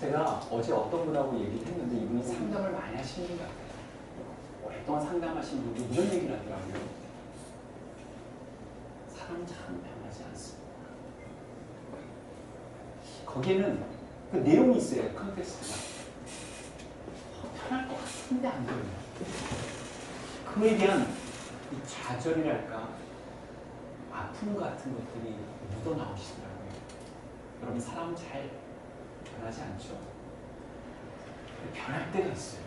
제가 어제 어떤 분하고 얘기를 했는데 이분이 상담을 많이 하시는 것 같아요. 오랫동안 상담하신 분이 이런 얘기를 하더라고요. 사람 참 변하지 않습니다. 거기에는 그 내용이 있어요. 컨텍스트가. 편할 것 같은데 안 돼요. 그에 대한 이 좌절이랄까 아픔 같은 것들이 묻어나오시더라고요. 여러분 사람 잘 변하지 않죠? 변할 때가 있어요.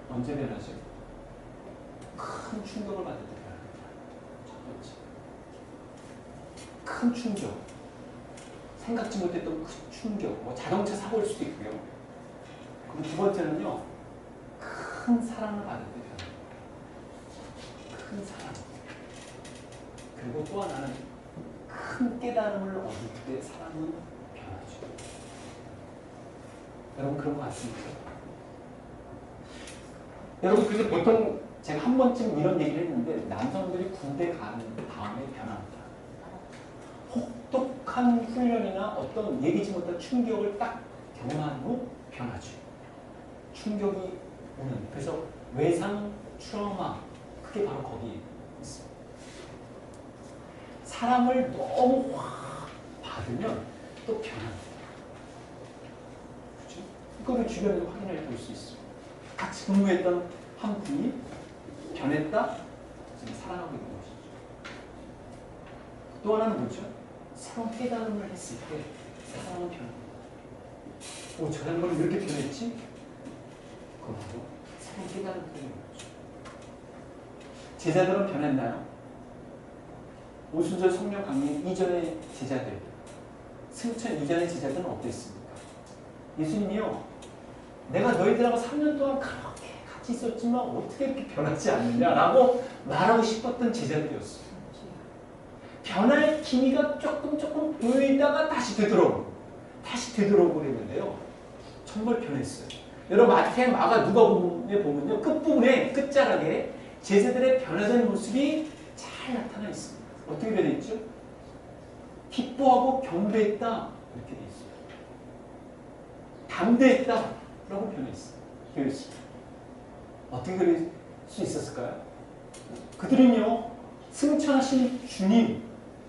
언제 변하죠? 큰 충격을 받을 때 변합니다. 첫 번째. 큰 충격. 생각지 못했던 큰 충격. 뭐 자동차 사고일 수도 있고요. 그리고 두 번째는요. 큰 사랑을 받을 때 변합니다. 큰 사랑. 그리고 또 하나는 큰 깨달음을 얻을 때 사랑은 변하죠. 여러분 그런 것 같습니까? 여러분 그래서 보통 제가 한 번쯤 이런 얘기를 했는데 남성들이 군대 간 다음에 변합니다. 혹독한 훈련이나 어떤 예기치 못한 충격을 딱 경험한 후 변하죠. 충격이 오는. 그래서 외상 트라우마 그게 바로 거기에 있습니다. 사랑을 너무 확 받으면 또 변합니다. 그렇죠? 이거를 주변에서 확인해 볼 수 있어요. 같이 근무했던 한 분이 변했다? 지금 사랑하고 있는 것이죠. 또 하나는 뭐죠? 새로운 깨달음을 했을 때 사랑은 변합니다. 오, 저 사람은 왜 이렇게 변했지? 그건 바로 새로운 깨달음 때문인 거죠. 제자들은 변했나요? 오순절 성령 강림 이전의 제자들, 승천 이전의 제자들은 어땠습니까? 예수님이요, 내가 너희들하고 3년 동안 그렇게 같이 있었지만 어떻게 이렇게 변하지 않느냐라고 말하고 싶었던 제자들이었어요. 변할 기미가 조금 보이다가 다시 되돌아오고 그랬는데요. 정말 변했어요. 여러분 마태와 마가 누가복음에 보면요, 끝부분에 끝자락에 제자들의 변화된 모습이 잘 나타나 있습니다. 어떻게 변했죠? 기뻐하고 경배했다 이렇게 돼 있어요. 담대했다라고 변했어요. 어떻게 그럴 수 있었을까요? 그들은요, 승천하신 주님,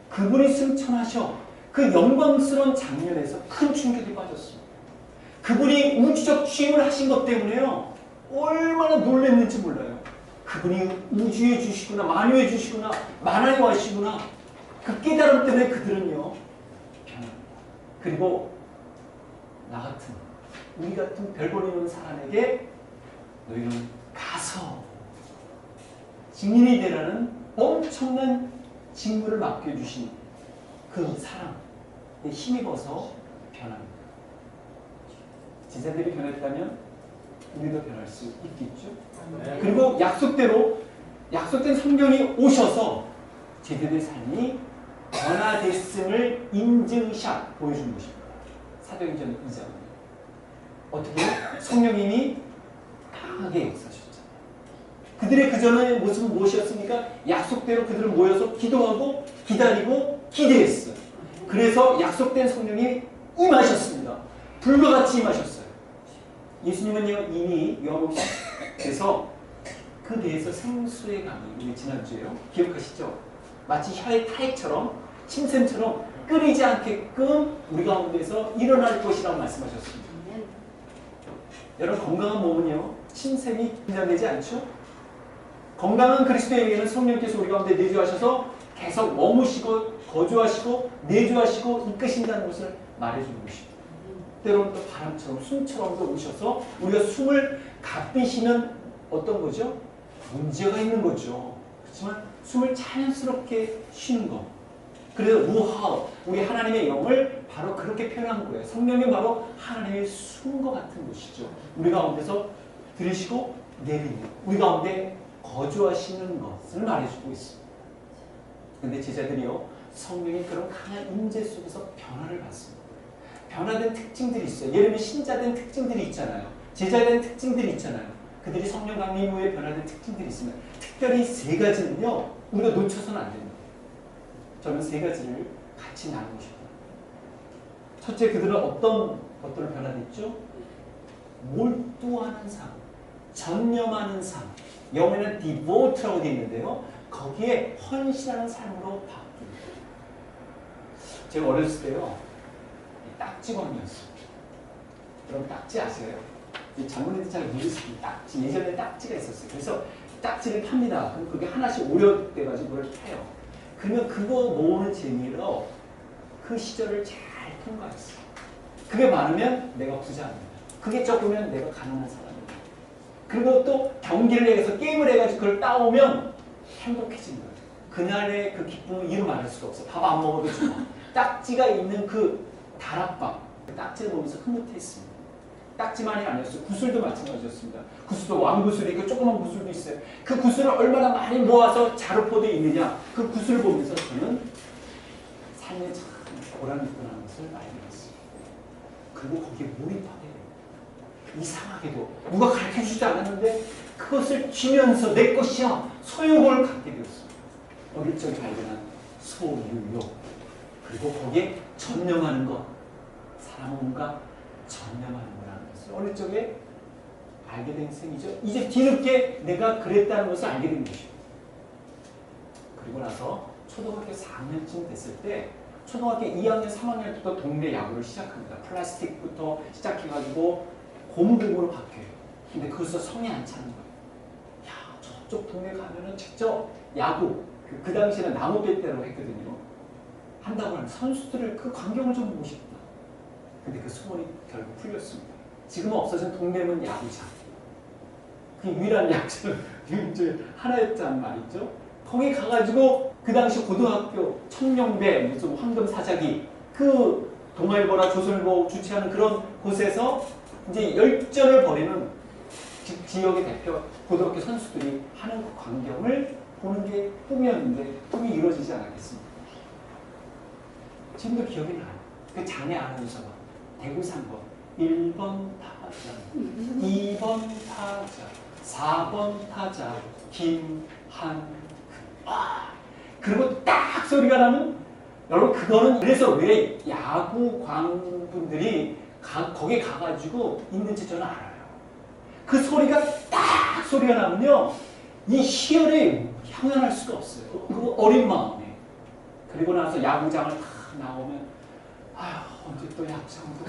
그분이 승천하셔 그 영광스러운 장면에서 큰 충격이 빠졌습니다. 그분이 우주적 취임을 하신 것 때문에요, 얼마나 놀랐는지 몰라요. 그분이 우주에 주시구나, 만유에 주시구나, 만화에 와시구나, 그 깨달음 때문에 그들은요 변합니다. 그리고 나 같은, 우리 같은 별 보이는 사람에게 너희는 가서 증인이 되라는 엄청난 직무를 맡겨주신 그 사랑에 힘입어서 변합니다. 제자들이 변했다면 우리도 변할 수 있겠죠. 네. 그리고 약속된 성령이 오셔서 제자들의 삶이 변화됐음을 인증샷 보여준 것입니다. 사도행전 2장. 어떻게? 성령님이 강하게 역사하셨잖아요. 그들의 그전의 모습은 무엇이었습니까? 약속대로 그들은 모여서 기도하고 기다리고 기대했어요. 그래서 약속된 성령이 임하셨습니다. 불과 같이 임하셨어요. 예수님은요, 이미 요한복음에서 그 배에서 생수의 강이, 우리 지난주에요, 기억하시죠? 마치 혀의 타액처럼, 침샘처럼 끓이지 않게끔 우리 가운데서 일어날 것이라고 말씀하셨습니다. 여러분, 건강한 몸은요, 침샘이 긴장되지 않죠? 건강한 그리스도인에게는 성령께서 우리 가운데 내주하셔서 계속 머무시고 거주하시고 내주하시고 이끄신다는 것을 말해주는 것입니다. 때로는 또 바람처럼 숨처럼도 오셔서 우리가 숨을 가쁘시는 어떤 거죠? 문제가 있는 거죠. 그렇지만 숨을 자연스럽게 쉬는 것. 그래서 루하우, 우리 하나님의 영을 바로 그렇게 표현한 거예요. 성령이 바로 하나님의 숨과 같은 것이죠. 우리 가운데서 들으시고 내리는, 우리 가운데 거주하시는 것을 말해주고 있습니다. 그런데 제자들이요, 성령의 그런 강한 임재 속에서 변화를 받습니다. 변화된 특징들이 있어요. 예를 들면 신자된 특징들이 있잖아요. 제자된 특징들이 있잖아요. 그들이 성령 강림 후에 변화된 특징들이 있으면 특별히 세 가지는요, 우리가 놓쳐서는 안 됩니다. 저는 세 가지를 같이 나누고 싶어요. 첫째, 그들은 어떤 것들을 변화됐죠? 몰두하는 삶, 전념하는 삶, 영어에는 devote라고 되어 있는데요. 거기에 헌신하는 삶으로 바뀝니다. 제가 어렸을 때요, 딱지광이었어요. 여러분 딱지 아세요? 장모님들 잘 모르시고 딱지, 예전에 딱지가 있었어요. 그래서 딱지를 팝니다. 그럼 그게 하나씩 오려돼가지고 그걸 파요. 그러면 그거 모으는 재미로 그 시절을 잘 통과했어요. 그게 많으면 내가 부자입니다. 그게 적으면 내가 가난한 사람입니다. 그리고 또 경기를 해서 게임을 해가지고 그걸 따오면 행복해진 거예요. 그날의 그 기쁨을 이루 말할 수가 없어요. 밥 안 먹어도 좋아. 딱지가 있는 그 다락방, 딱지를 보면서 흐뭇했습니다. 딱지만이 아니었어요. 구슬도 마찬가지였습니다. 구슬도 왕구슬이 있고 조그만 구슬도 있어요. 그 구슬을 얼마나 많이 모아서 자루포대에 있느냐, 그 구슬을 보면서 저는 삶에 참 보람이 있구나 하는 것을 많이 배웠어요. 그리고 거기에 몰입하게 돼요. 이상하게도 누가 가르쳐주지 않았는데 그것을 쥐면서 내 것이야 소유욕을 갖게 되었어요. 어릴 적에 발견한 소유욕. 그리고 거기에 전념하는 것. 사람은 뭔가 전념하는 거라는 것을 어릴 적에 알게 된 셈이죠. 이제 뒤늦게 내가 그랬다는 것을 알게 된 것이죠. 그리고 나서 초등학교 4학년쯤 됐을 때 초등학교 2학년, 3학년부터 동네 야구를 시작합니다. 플라스틱부터 시작해가지고 고무공으로 바뀌어요. 근데 그것도 성에 안 차는 거예요. 야, 저쪽 동네 가면은 직접 야구, 그 당시에는 나무배대로 했거든요. 한다고 하는 선수들을 그 광경을 좀 보고 싶다. 근데 그 소원이 결국 풀렸습니다. 지금은 없어진 동대문 야구장. 그 유일한 야구장 이제 하나였단 말이죠. 거기 가가지고 그 당시 고등학교 청룡배 무슨 황금사자기 그 동아일보나 조선일보 주최하는 그런 곳에서 이제 열전을 벌이는 지역의 대표 고등학교 선수들이 하는 그 광경을 보는 게 꿈이었는데 꿈이 이루어지지 않았겠습니다. 지금도 기억이 나요. 그 장애 아나운서가 대구 3번 1번 타자 2번 타자 4번 타자 김한근. 그리고 딱 소리가 나면 여러분 그거는 그래서 왜 야구 광분들이 거기 가가지고 있는지 저는 알아요. 그 소리가 딱 소리가 나면요 이 희열이 형연할 수가 없어요. 그 어린 마음에. 그리고 나서 야구장을 다 나오면 아휴 언제 또 야구장으로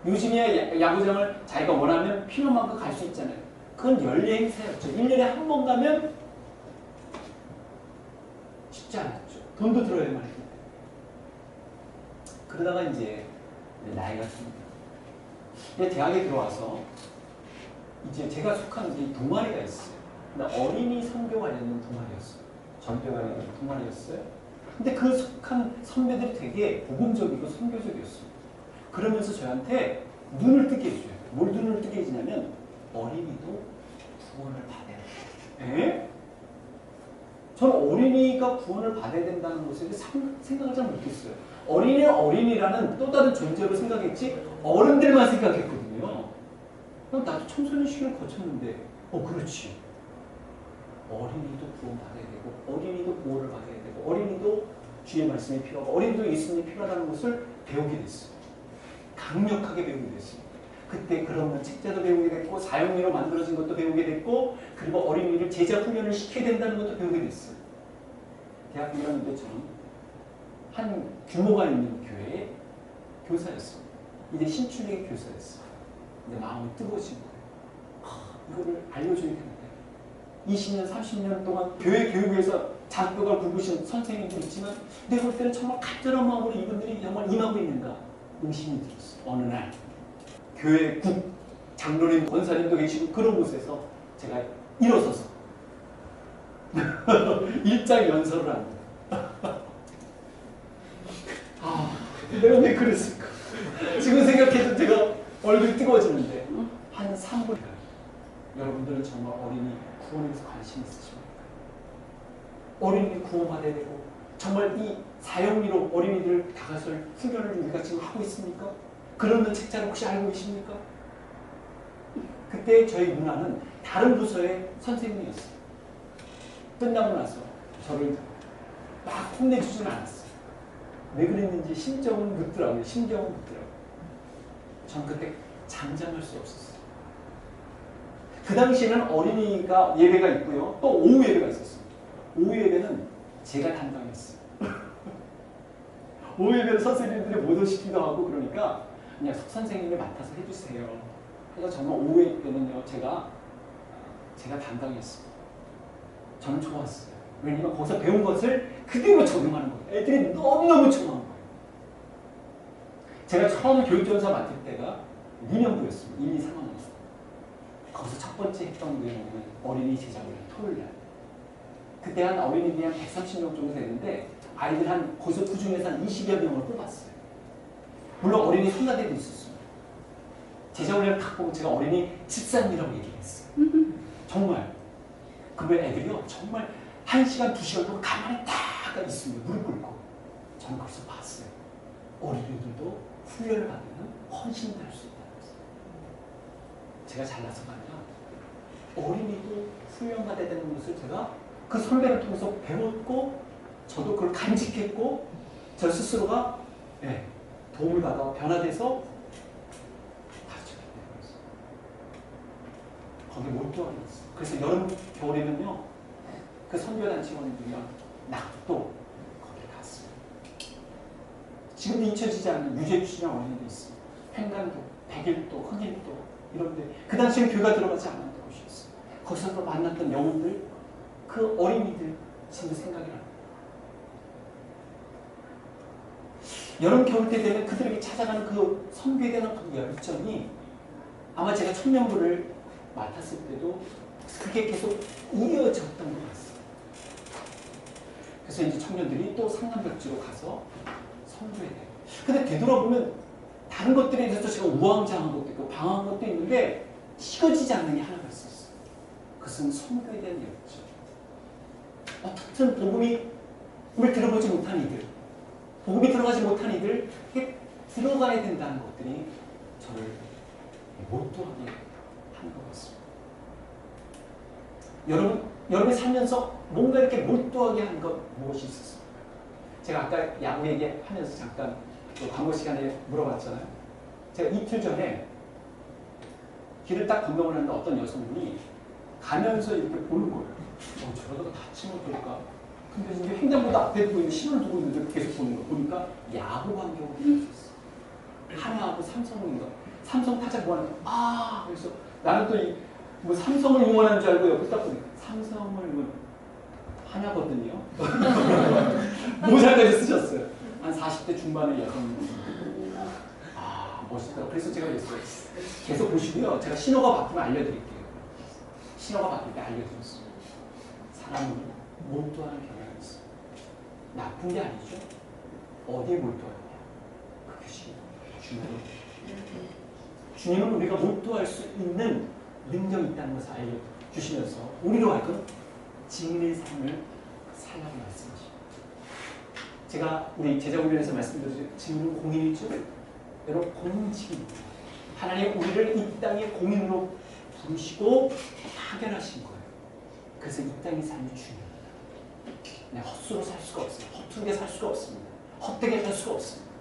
요즘에 야구장을 자기가 원하면 필요한 만큼 갈 수 있잖아요. 그건 연례 행사였죠. 1년에 한 번 가면 쉽지 않았죠. 돈도 들어야만 했는데. 그러다가 이제 나이가 듭니다. 대학에 들어와서 이제 제가 속한 게 동아리가 있어요. 근데 어린이 선교 관련된 동아리였어요. 전교 관련된 동아리였어요. 근데 그 속한 선배들이 되게 복음적이고 선교적이었어요. 그러면서 저한테 눈을 뜨게 해줘요. 뭘 눈을 뜨게 해주냐면 어린이도 구원을 받아야 돼요. 에? 저는 어린이가 구원을 받아야 된다는 것에 생각을 잘 못했어요. 어린이는 어린이라는 또 다른 존재로 생각했지 어른들만 생각했거든요. 그럼 나도 청소년 시기를 거쳤는데 그렇지. 어린이도 구원받아야 되고 어린이도 보호를 받아야 되고 어린이도 주의 말씀이 필요하고 어린이도 예수님이 필요하다는 것을 배우게 됐어요. 강력하게 배우게 됐어요. 그때 그런 책자도 배우게 됐고 사용리로 만들어진 것도 배우게 됐고 그리고 어린이를 제자 훈련을 시켜야 된다는 것도 배우게 됐어요. 대학교 1학년 때 저는 한 규모가 있는 교회의 교사였어요. 이제 신출의 교사였어요. 근데 마음이 뜨거워진 거예요. 이거를 알려줘야 되는데 20년, 30년 동안 교회 교육에서 잔뼈가 굵으신 선생님도 있지만 내가 볼 때는 정말 간절한 마음으로 이분들이 정말 임하고 있는가 의심이 들었어요. 어느 날 교회 국 장로님, 권사님도 계시고 그런 곳에서 제가 일어서서 일장 연설을 합니다. 내가 왜 그랬을까? 지금 생각해도 제가 얼굴이 뜨거워지는데 한 3분 여러분들은 정말 어린이 구원에 대해서 관심 있으십니까? 어린이 구원받아야 되고 정말 이 사형리로 어린이들 다가설 훈련을 우리가 지금 하고 있습니까? 그러는 책자를 혹시 알고 계십니까? 그때 저희 누나는 다른 부서의 선생님이었어요. 끝나고 나서 저를 막 혼내주지는 않았어요. 왜 그랬는지 심정은 묻더라고요. 심정은 묻더라고요. 전 그때 잠잠할 수 없었어요. 그 당시에는 어린이가 예배가 있고요. 또 오후 예배가 있었어요. 오후 예배는 제가 담당했어요. 오후 예배는 선생님들이 못 오시기도 하고 그러니까 그냥 석 선생님이 맡아서 해주세요. 그래서 정말 오후 예배는요. 제가 담당했어요. 저는 좋았어요. 왜냐면 거기서 배운 것을 그대로 적용하는 거예요. 애들이 너무너무 좋아하는 거예요. 제가 처음 교육전사 맡을 때가 민영부였습니다. 1, 2, 3학년이었어요. 거기서 첫 번째 했던 내용은 어린이 제자훈련 토요일날. 그때 한 어린이들이 한 130명 정도 되는데 아이들 거기서 그 중에서 한 20여 명을 뽑았어요. 물론 어린이 성가대도 있었어요. 제자훈련을 딱 보고 제가 어린이 집사님이라고 얘기를 했어요. 정말. 그러면 애들이요. 정말 1시간, 2시간 동안 가만히 딱 있습니다. 무릎 꿇고. 저는 거기서 봤어요. 어린이들도 훈련을 받으면 헌신을 할 수 있다는 거예요. 제가 잘나서가 아니라 어린이도 훈련받아야 되는 것을 제가 그 선배를 통해서 배웠고 저도 그걸 간직했고 저 스스로가 도움을 받아 변화돼서 가르쳤기 때문에 거기에 몰두하게 됐어요. 그래서 여름, 겨울에는요 그 선교단 직원들이랑 낙도 거기 갔어요. 지금도 잊혀지지 않는 유재 출신의 어린이도 있어요. 횡단도, 백일도, 흑일도 이런데 그 당시에는 교회가 들어가지 않았던 곳이었어요. 거기서 만났던 영혼들, 그 어린이들 지금 생각이 납니다. 여름, 겨울 때 되면 그들에게 찾아가는 그 선교에 대한 그 열정이 아마 제가 청년부를 맡았을 때도 그게 계속 이어졌던 것 같습니다. 그래서 이제 청년들이 또 상남벽지로 가서 선교해야 돼요. 근데 되돌아보면 다른 것들에 대해서 제가 우왕좌왕한 것도 있고 방황한 것도 있는데 식어지지 않는 게 하나가 있었어요. 그것은 선교에 대한 열정. 어떻든 복음을 들어보지 못한 이들, 복음이 들어가지 못한 이들, 이게 들어가야 된다는 것들이 저를 몰두하게 하는 것 같습니다. 여러분이 살면서 뭔가 이렇게 몰두하게 한 것 무엇이 있었습니까? 제가 아까 야구 얘기하면서 잠깐 광고 시간에 물어봤잖아요. 제가 이틀 전에 길을 딱 건너고 하는데 어떤 여성분이 가면서 이렇게 보는 거예요. 저러다가 다치면 어떨까? 근데 이제 횡단보도 앞에 두고 있는 신호를 두고 있는데 계속 보는 거 보니까 야구 광경을 보였었어. 하나하고 삼성인가? 삼성 타자 뭐하는 거? 그래서 나는 또 뭐 삼성을 응원하는 줄 알고 옆에 딱 보니까 삼성을 하나거든요. 모자까지 쓰셨어요. 한 40대 중반의 여성. 멋있다. 그래서 제가 그랬어요. 계속 보시고요. 제가 신호가 바뀌면 알려드릴게요. 신호가 바뀔 때 알려드렸어요. 사람은 몰두하는 경향이 있어요. 나쁜 게 아니죠. 어디에 몰두하느냐. 그것이 주님은 우리가 몰두할 수 있는 능력이 있다는 것을 알려주시면서 우리로 하여금 증인의 삶을 살라고 말씀하십니다. 제가 우리 제자훈련에서 말씀드렸죠. 증인은 공인이죠. 여러분 공직입니다. 하나님 우리를 이 땅의 공인으로 부르시고 파견하신 거예요. 그래서 이 땅의 삶이 중요합니다. 헛수로 살 수가 없어요. 허투루게 살 수가 없습니다. 헛되게 살 수가 없습니다.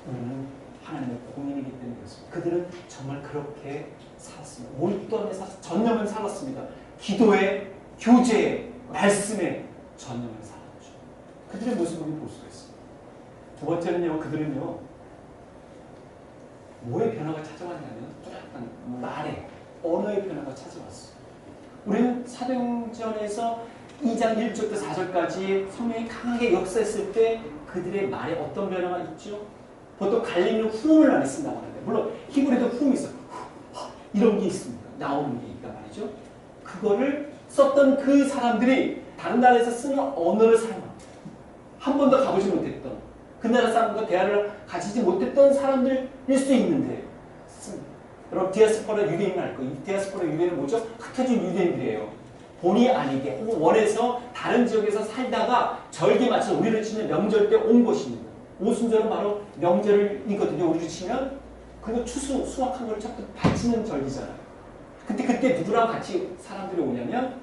우리는 하나님의 공인이기 때문에 그렇습니다. 그들은 정말 그렇게 살았습니다. 몰두함에 전념을 살았습니다. 기도에, 교제에, 말씀에 전념을 살았죠. 그들의 모습을 볼 수가 있습니다. 두 번째는요, 그들은요, 뭐의 변화가 찾아왔냐면 뚜렷한 말에, 언어의 변화가 찾아왔어요. 우리는 사도행전에서 2장 1절부터 4절까지 성령이 강하게 역사했을 때 그들의 말에 어떤 변화가 있죠? 보통 갈리는 후음을 많이 쓴다고 하는데 물론 히브리도 후음이 있어요. 이런 게 있습니다. 나오는 게 있단 말이죠. 그거를 썼던 그 사람들이 다른 나라에서 쓰는 언어를 사용합니다. 한 번도 가보지 못했던 그 나라 사람과 대화를 가지지 못했던 사람들일 수 있는데 씁니다. 여러분 디아스포라 유대인은 알 거예요. 이 디아스포라 유대인은 뭐죠? 흩어진 유대인들이에요. 본의 아니게 혹은 원해서 다른 지역에서 살다가 절기에 맞춰서 우리를 치는 명절 때 온 것입니다. 오순절은 바로 명절이거든요. 우리로 치면 그리고 추수, 수확한 걸 자꾸 바치는 절기잖아요. 근데 그때 누구랑 같이 사람들이 오냐면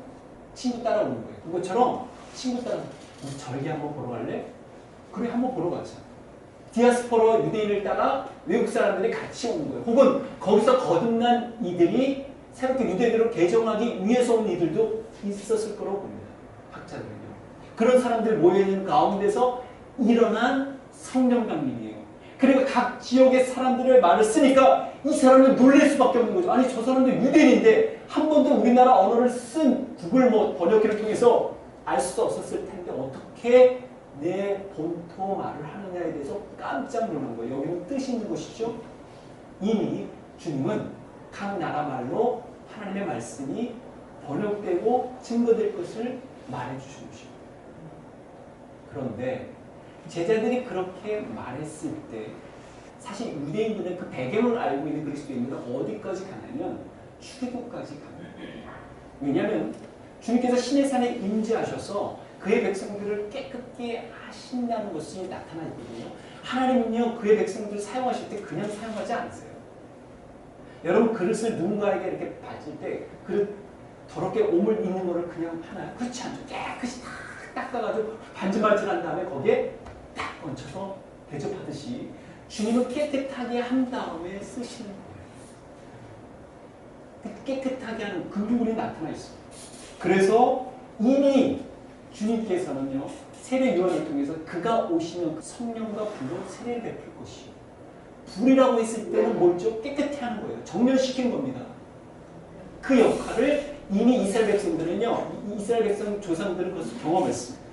친구 따라오는 거예요. 그것처럼 친구 따라 우리 절기 한번 보러 갈래? 그래 한번 보러 가자. 디아스포라 유대인을 따라 외국 사람들이 같이 온 거예요. 혹은 거기서 거듭난 이들이 새롭게 유대인으로 개종하기 위해서 온 이들도 있었을 거라고 봅니다. 학자들은요. 그런 사람들 모여있는 가운데서 일어난 성령 강림이에요. 그리고 각 지역의 사람들의 말을 쓰니까 이 사람은 놀랄 수밖에 없는 거죠. 아니 저 사람도 유대인인데 한 번도 우리나라 언어를 쓴 구글 번역기를 통해서 알 수도 없었을 텐데 어떻게 내 본토 말을 하느냐에 대해서 깜짝 놀란 거예요. 여기는 뜻이 있는 것이죠. 이미 주님은 각 나라 말로 하나님의 말씀이 번역되고 증거될 것을 말해주신 것이죠. 그런데 제자들이 그렇게 말했을 때 사실 유대인들은 그 배경을 알고 있는 그리스도인들은 어디까지 가냐면 출애굽까지 갑니다. 왜냐하면 주님께서 신의 산에 임재하셔서 그의 백성들을 깨끗게 하신다는 것이 나타나 있거든요. 하나님은요 그의 백성들을 사용하실 때 그냥 사용하지 않으세요. 여러분 그릇을 누군가에게 이렇게 받을 때 그릇 더럽게 오물 있는 거를 그냥 하나요? 그렇지 않죠. 깨끗이 다 닦아가지고 반질반질한 다음에 거기에 딱 얹혀서 대접하듯이 주님은 깨끗하게 한 다음에 쓰시는 거예요. 깨끗하게 하는 그 부분이 나타나 있어요. 그래서 이미 주님께서는요 세례 요한을 통해서 그가 오시면 그 성령과 불로 세례를 베풀 것이요. 불이라고 했을 때는 뭐죠? 깨끗해 하는 거예요. 정렬시키는 겁니다. 그 역할을 이미 이스라엘 백성들은요, 이스라엘 백성 조상들은 그것을 경험했습니다.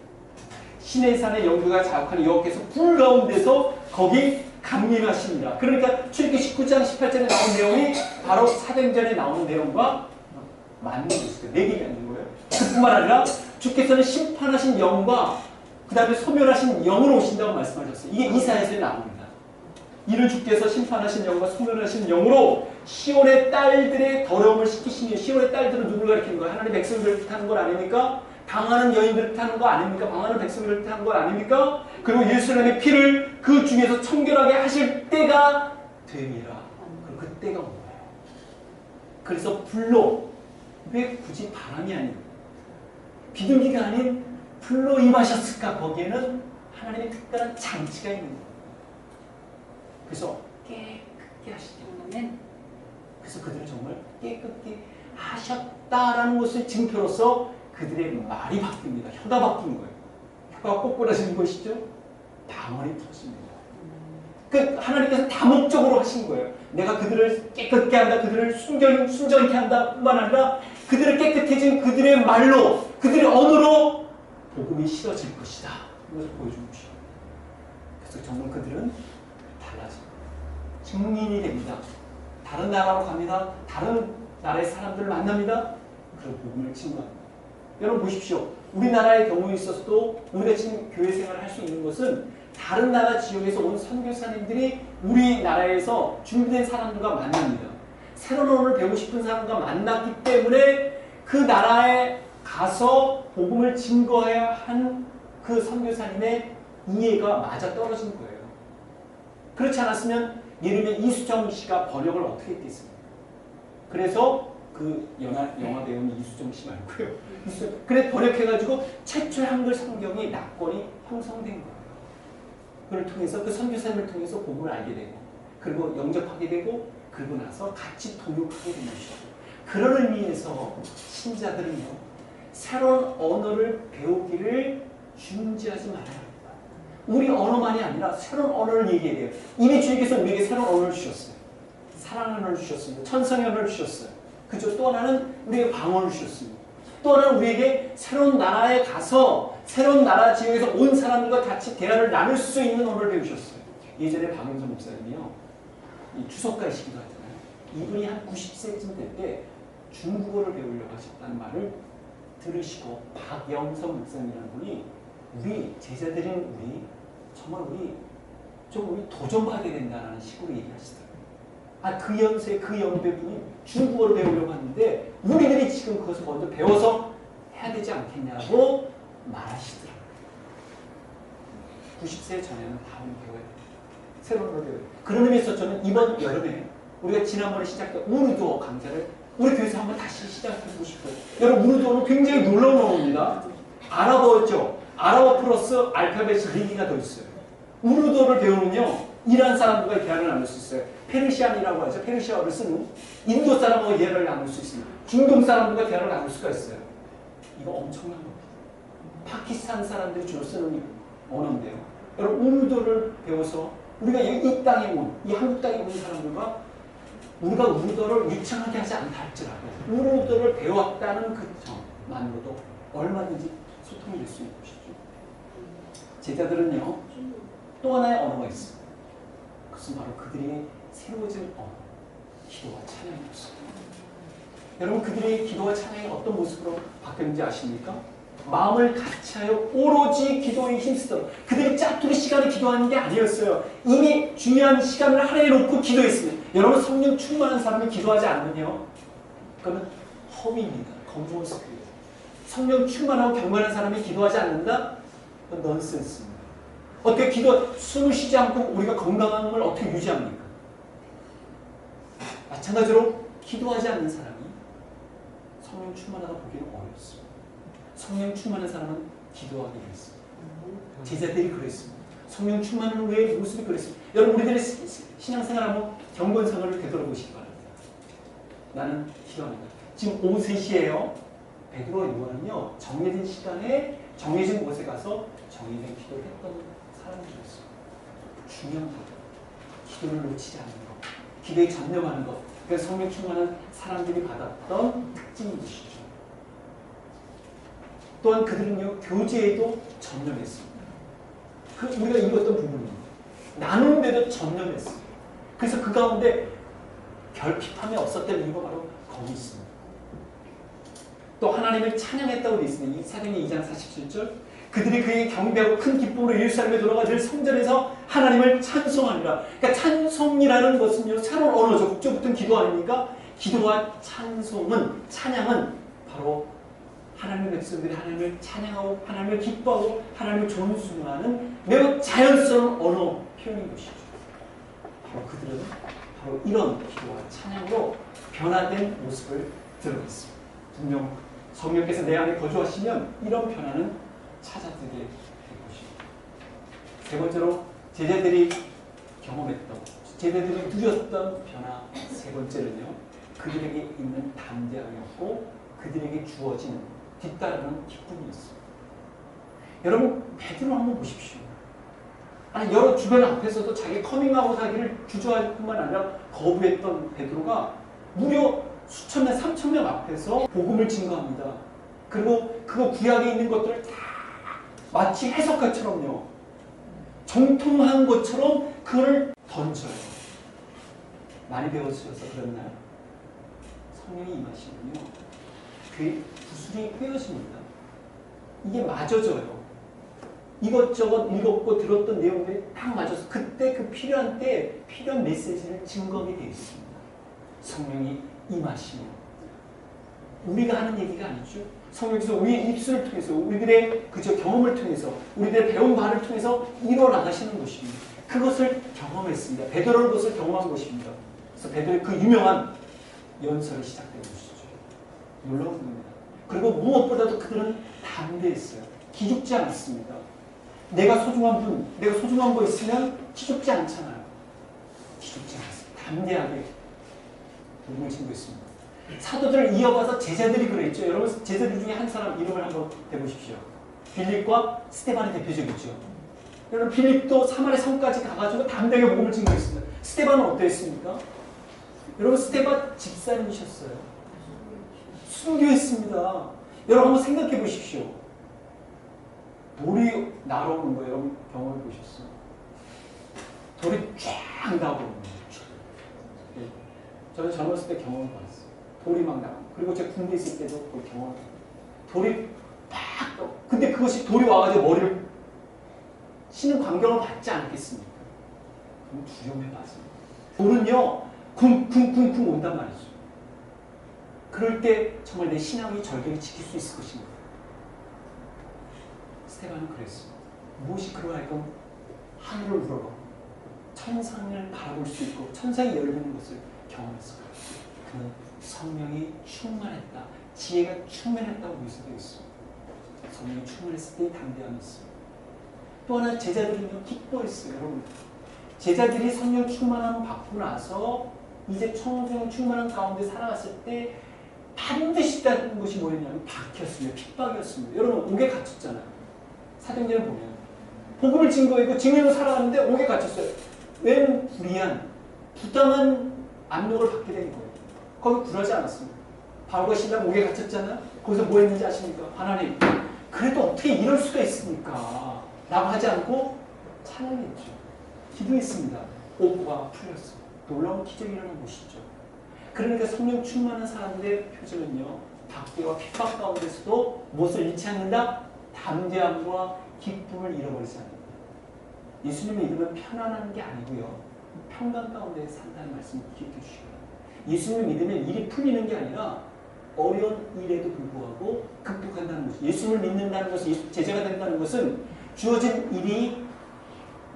시내산의 영주가 자욱하는 여호와께서 불 가운데서 거기 강림하십니다. 그러니까 출애굽기 19장 18절에 나온 내용이 바로 사도행전에 나오는 내용과 맞는 것이죠. 내기가 있는 거예요. 그뿐만 아니라 주께서는 심판하신 영과 그 다음에 소멸하신 영으로 오신다고 말씀하셨어요. 이게 이사야서에 나옵니다. 이를 주께서 심판하신 영과 소멸하신 영으로 시온의 딸들의 더러움을 씻기시니, 시온의 딸들은 누굴 가리키는 거예요? 하나님의 백성들을 뜻하는 건 아닙니까? 방하는 여인들을 뜻하는 거 아닙니까? 방하는 백성들을 뜻하는 건 아닙니까? 그리고 예수님의 피를 그 중에서 청결하게 하실 때가 되리라. 그럼 그 때가 온 거예요. 그래서 불로, 왜 굳이 바람이 아닌 비둘기가 아닌 불로 임하셨을까? 거기에는 하나님의 특별한 장치가 있는 거예요. 그래서 깨끗게 하시는, 그래서 그들은 정말 깨끗게 하셨다라는 것을 증표로서 그들의 말이 바뀝니다. 혀가 바뀐 거예요. 혀가 꼬꾸라지는 것이죠. 방언이 터집니다. 그 하나님께서 다목적으로 하신 거예요. 내가 그들을 깨끗게 한다, 그들을 순전케 한다 뿐만 아니라 그들을 깨끗해진 그들의 말로, 그들의 언어로 복음이 실어질 것이다. 이것을 보여준 것이죠. 그래서 정말 그들은 달라집니다. 증인이 됩니다. 다른 나라로 갑니다. 다른 나라의 사람들을 만납니다. 그리고 복음을 증거합니다. 여러분 보십시오. 우리나라의 경우에 있어서도 우리가 지금 교회 생활을 할 수 있는 것은 다른 나라 지역에서 온 선교사님들이 우리나라에서 준비된 사람들과 만납니다. 새로운 언어를 배우고 싶은 사람과 만났기 때문에 그 나라에 가서 복음을 증거해야 한 그 선교사님의 이해가 맞아 떨어진 거예요. 그렇지 않았으면 예를 들면 이수정 씨가 번역을 어떻게 했겠습니까? 그래서 그 영화 배우는 이수정 씨 말고요. 그래 번역해가지고 최초의 한글 성경이 낙권이 형성된 거예요. 그걸 통해서 그 선교사님을 통해서 복음을 알게 되고 그리고 영접하게 되고 그러고 나서 같이 동역하게 되는 것이죠. 그런 의미에서 신자들은요 새로운 언어를 배우기를 중지하지 말아야 합니다. 우리 언어만이 아니라 새로운 언어를 얘기해야 돼요. 이미 주님께서 우리에게 새로운 언어를 주셨어요. 사랑의 언어를 주셨습니다. 천성의 언어를 주셨어요. 그죠? 또 하나는 우리에게 방언을 주셨습니다. 또 하나는 우리에게 새로운 나라에 가서 새로운 나라 지역에서 온 사람들과 같이 대화를 나눌 수 있는 언어를 배우셨어요. 예전에 박영선 목사님이요. 이 주석가이시기도 하잖아요. 이분이 한 90세쯤 될 때 중국어를 배우려고 하셨다는 말을 들으시고 박영선 목사님이라는 분이 우리 제자들인 우리 정말 우리 도전하게 된다는 식으로 얘기하시더라고요. 그 연세 그 연배분이 중국어를 배우려고 하는데 우리들이 지금 그것을 먼저 배워서 해야 되지 않겠냐고 말하시더라고요. 90세 전에는 다음을 배워야 돼요. 새로운 걸 배워야 돼요. 그런 의미에서 저는 이번 여름에 우리가 지난번에 시작했던 우르두어 강좌를 우리 교회에서 한번 다시 시작해보고 싶어요. 여러분 우르두어는 굉장히 놀라운 언어입니다. 아랍어죠. 아랍어 플러스 알파벳이 4개가 더 있어요. 우르도를 배우면요, 이란 사람들과 대화를 나눌 수 있어요. 페르시안이라고 하죠. 페르시아어를 쓰는 인도 사람하고 대화를 나눌 수 있습니다. 중동 사람들과 대화를 나눌 수가 있어요. 이거 엄청난 겁니다. 파키스탄 사람들이 주로 쓰는 언어인데요. 여러분, 우르도를 배워서 우리가 이 땅에 온, 이 한국 땅에 온 사람들과 우리가 우르도를 유창하게 하지 않다 할지라도 우르도를 배웠다는 그 점만으로도 얼마든지 소통이 될 수 있는 것이죠. 제자들은요, 또 하나의 언어가 있습니다. 그것은 바로 그들이 새로워진 언어, 기도와 찬양이었습니다. 여러분, 그들의 기도와 찬양이 어떤 모습으로 바뀌었는지 아십니까? 마음을 같이하여 오로지 기도에 힘쓰도록. 그들이 짜투리 시간에 기도하는 게 아니었어요. 이미 중요한 시간을 할애해 놓고 기도했습니다. 여러분, 성령 충만한 사람이 기도하지 않으면요, 그거는 허위입니다. 검증을 스크립. 성령 충만하고 경건한 사람이 기도하지 않는다? 그건 넌센스입니다. 어떻게 숨을 쉬지 않고 우리가 건강함을 어떻게 유지합니까? 마찬가지로 기도하지 않는 사람이 성령 충만하다 보기는 어렵습니다. 성령 충만한 사람은 기도하기로 했습니다. 제자들이 그랬습니다. 성령 충만한 후에 모습이 그랬습니다. 여러분, 우리들의 신앙생활 한번 경건생활을 되돌아보시기 바랍니다. 나는 기도합니다. 지금 오후 3시에요. 베드로와 요한은요, 정해진 시간에 정해진 곳에 가서 정해진 기도를 했던 사람들이었어요. 중요한 것, 기도를 놓치지 않는 것, 기도에 전념하는 것, 그래서 성령 충만한 사람들이 받았던 특징인 것이죠. 또한 그들은요, 교제에도 전념했습니다. 우리가 읽었던 부분입니다. 나누는데도 전념했어요. 그래서 그 가운데 결핍함이 없었던 이유가 바로 거기 있습니다. 또 하나님을 찬양했다고 되어 있습니다. 이 사도행전 2장 47절. 그들이 그에게 경배하고 큰 기쁨으로 예루살렘에 돌아가 늘 성전에서 하나님을 찬송하니라. 그러니까 찬송이라는 것은요, 새로운 언어죠. 국조부터 기도 아닙니까? 기도와 찬송은, 찬양은 바로 하나님의 백성들이 하나님을 찬양하고 하나님을 기뻐하고 하나님을 존중하는 매우 자연스러운 언어 표현인 것이죠. 바로 그들은 바로 이런 기도와 찬양으로 변화된 모습을 드러냈습니다. 분명 성령께서 내 안에 거주하시면 이런 변화는 찾아들게 될 것입니다. 세 번째로 제자들이 경험했던, 제자들이 누렸던 변화 세 번째는요, 그들에게 있는 담대함이었고 그들에게 주어진 뒤따르는 기쁨이었습니다. 여러분, 베드로 한번 보십시오. 아니, 여러 주변 앞에서도 자기 커밍아웃 하기를 주저할 뿐만 아니라 거부했던 베드로가 무려 수천 명, 3천 명 앞에서 복음을 증거합니다. 그리고 그 구약에 있는 것들을 다 마치 해석가처럼요, 정통한 것처럼 그걸 던져요. 많이 배웠어서 그랬나요? 성령이 임하시면요, 그 구슬이 꿰어집니다. 이게 맞아져요. 이것저것 읽었고 들었던 내용들이 딱 맞아서 그때 그 필요한 때 필요한 메시지를 증거하게 되어 있습니다. 성령이 임하시면 우리가 하는 얘기가 아니죠. 성령께서 우리의 입술을 통해서, 우리들의 그저 경험을 통해서, 우리들의 배운 바를 통해서 이뤄나가시는 것입니다. 그것을 경험했습니다. 베드로는 그것을 경험한 것입니다. 그래서 베드로의 그 유명한 연설이 시작된 것이죠. 놀라운 겁니다. 그리고 무엇보다도 그들은 담대했어요. 기죽지 않았습니다. 내가 소중한 분, 내가 소중한 거 있으면 기죽지 않잖아요. 기죽지 않았습니다. 담대하게 복음을 증거했습니다. 사도들을 이어가서 제자들이 그랬죠. 여러분, 제자들 중에 한 사람 이름을 한번 대보십시오. 빌립과 스데반이 대표적이죠. 여러분, 빌립도 사마리아 성까지 가가지고 담대하게 복음을 증거했습니다. 스데반은 어땠습니까? 여러분, 스데반 집사님이셨어요. 순교했습니다. 여러분, 한번 생각해 보십시오. 돌이 날아오는 거예요. 여러분, 경험해 보셨어요? 돌이 쫙 나오는 거예요. 저는 젊었을 때 경험을 받았어요. 돌이 막 나오고, 그리고 제가 군대 있을 때도 그걸 경험을 받았어요. 돌이 팍 떠. 근데 그것이 돌이 와가지고 머리를 치는 광경을 받지 않겠습니까? 그럼 두려움에 빠집니다. 돌은요, 쿵쿵쿵쿵 온단 말이죠. 그럴 때 정말 내 신앙이 절개를 지킬 수 있을 것입니다. 스데반은 그랬습니다. 무엇이 그로 하여금 하늘을 우러러 천상을 바라볼 수 있고 천상이 열리는 것을 경험했을 거예요. 그는 성령이 충만했다, 지혜가 충만했다고 묘사되어 있습니다. 성령이 충만했을 때 담대함이 있습니다. 또 하나 제자들은요 기뻐했어요. 여러분 제자들이 성령 충만함을 받고 나서 이제 성령 충만함 가운데 살아갔을 때 반드시 있다는 것이 뭐였냐면 박혔습니다. 핍박이었습니다. 여러분 옥에 갇혔잖아요. 사도행전을 보면 복음을 증거했고 증인으로 살아갔는데 옥에 갇혔어요. 웬 불의한 부당한 압력을 받게 된 거예요. 거기 굴하지 않았습니다. 바울과 실라 옥에 갇혔잖아요. 거기서 뭐 했는지 아십니까? 하나님 그래도 어떻게 이럴 수가 있습니까? 라고 하지 않고 찬양했죠. 기도했습니다. 옥과 풀렸어요. 놀라운 기적이 일어난 것이죠. 그러니까 성령 충만한 사람들의 표정은요. 박해와 핍박 가운데서도 무엇을 잃지 않는다? 담대함과 기쁨을 잃어버리지 않는다. 예수님 믿으면 편안한 게 아니고요. 평강 가운데 산다는 말씀 기억해 주시기 바랍니다. 예수님 믿으면 일이 풀리는 게 아니라 어려운 일에도 불구하고 극복한다는 것이 예수를 믿는다는 것이 제자가 된다는 것은 주어진 일이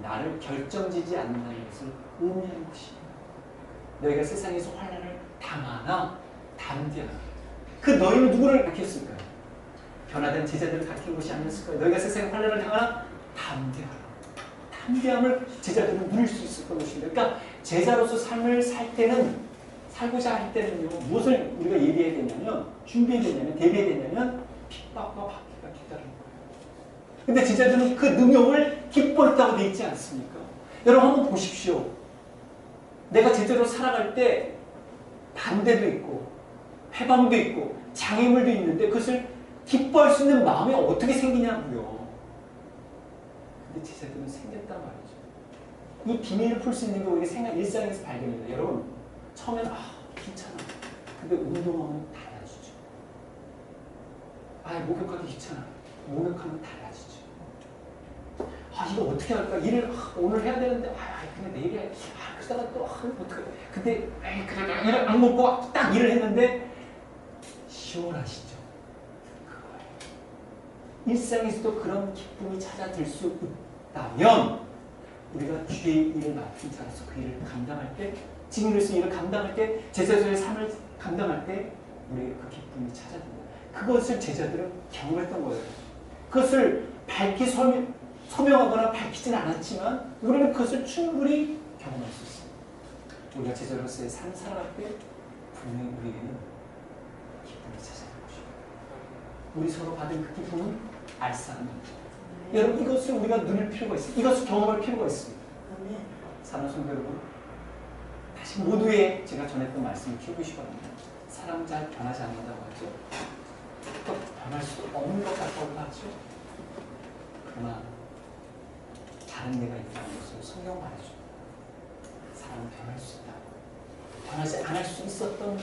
나를 결정지지 않는다는 것을 의미하는 것입니다. 너희가 세상에서 환난을 당하나 담대하라. 그 너희는 누구를 가르쳤을까요? 변화된 제자들을 가르친 것이 아니었을까요? 너희가 세상에 환난을 당하나 담대하라. 담대함을 제자들은 누릴 수 있었던 것입니다. 그러니까 제자로서 삶을 살 때는 살고자 할 때는요 무엇을 우리가 예비해야 되냐면 준비해야 되냐면 대비해야 되냐면 핍박과 박해가 뒤따르는 거예요. 근데 제자들은 그 능력을 기뻐했다고 되어 있지 않습니까? 여러분 한번 보십시오. 내가 제자로 살아갈 때 반대도 있고 회방도 있고 장애물도 있는데 그것을 기뻐할 수 있는 마음이 어떻게 생기냐고요. 근데 제자들은 생겼단 말이죠. 이 비밀을 풀 수 있는 게 우리가 생각 일상에서 발견입니다. 여러분 처음에는 귀찮아. 근데 운동하면 달라지죠. 목욕하기 귀찮아. 목욕하면 달라지죠. 이거 어떻게 할까? 일을 오늘 해야 되는데 근데 내일 해. 그러다가 또 어떡해. 근데 그래 일을 안 먹고 딱 일을 했는데 시원하시죠. 그거예요. 일상에서도 그런 기쁨이 찾아들 수 있다면 우리가 주의 일을 맡은 자로서 그 일을 감당할 때 증인으로서 일을 감당할 때 제자들의 삶을 감당할 때 우리에게 그 기쁨이 찾아듭니다. 그것을 제자들은 경험했던 거예요. 그것을 밝히 서명하거나 밝히진 않았지만 우리는 그것을 충분히 경험할 수 있습니다. 우리가 제자로서의 삶을 살아갈 때 분명히 우리에게는 기쁨이 찾아질 것입니다. 우리 서로 받은 그 기쁨은 알싸합니다. 여러분 이것을 우리가 누릴 필요가 있습니다. 이것을 경험할 필요가 있습니다. 사랑하는 성도 여러분 다시 모두의 제가 전했던 말씀을 키우시기 바랍니다. 사람 잘 변하지 않는다고 하죠. 또 변할 수 없는 것 같다고 하죠. 그러나 다른 데가 있다는 것을 성경 말해줘. 사람은 변할 수 있다. 변하지 않을 수 있었던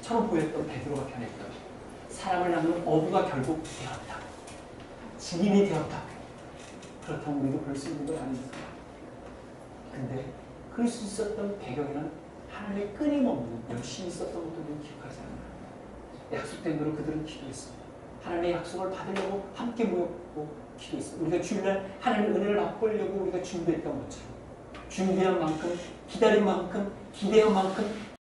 처음 보였던 베드로가 변했다. 사람을 낳는 어부가 결국 되었다. 증인이 되었다. 그렇다면 우리도 그럴 수 있는 건 아닙니까? 근데 그럴 수 있었던 배경에는 하나님의 끊임없는 열심히 있었던 것도 우리는 기억하지 않아요. 약속된 대로 그들은 기도했습니다. 하나님의 약속을 받으려고 함께 모였고 기도했습니다. 우리가 주일날 하나님의 은혜를 맛보려고 우리가 준비했던 것처럼 준비한 만큼 기다린 만큼 기대한 만큼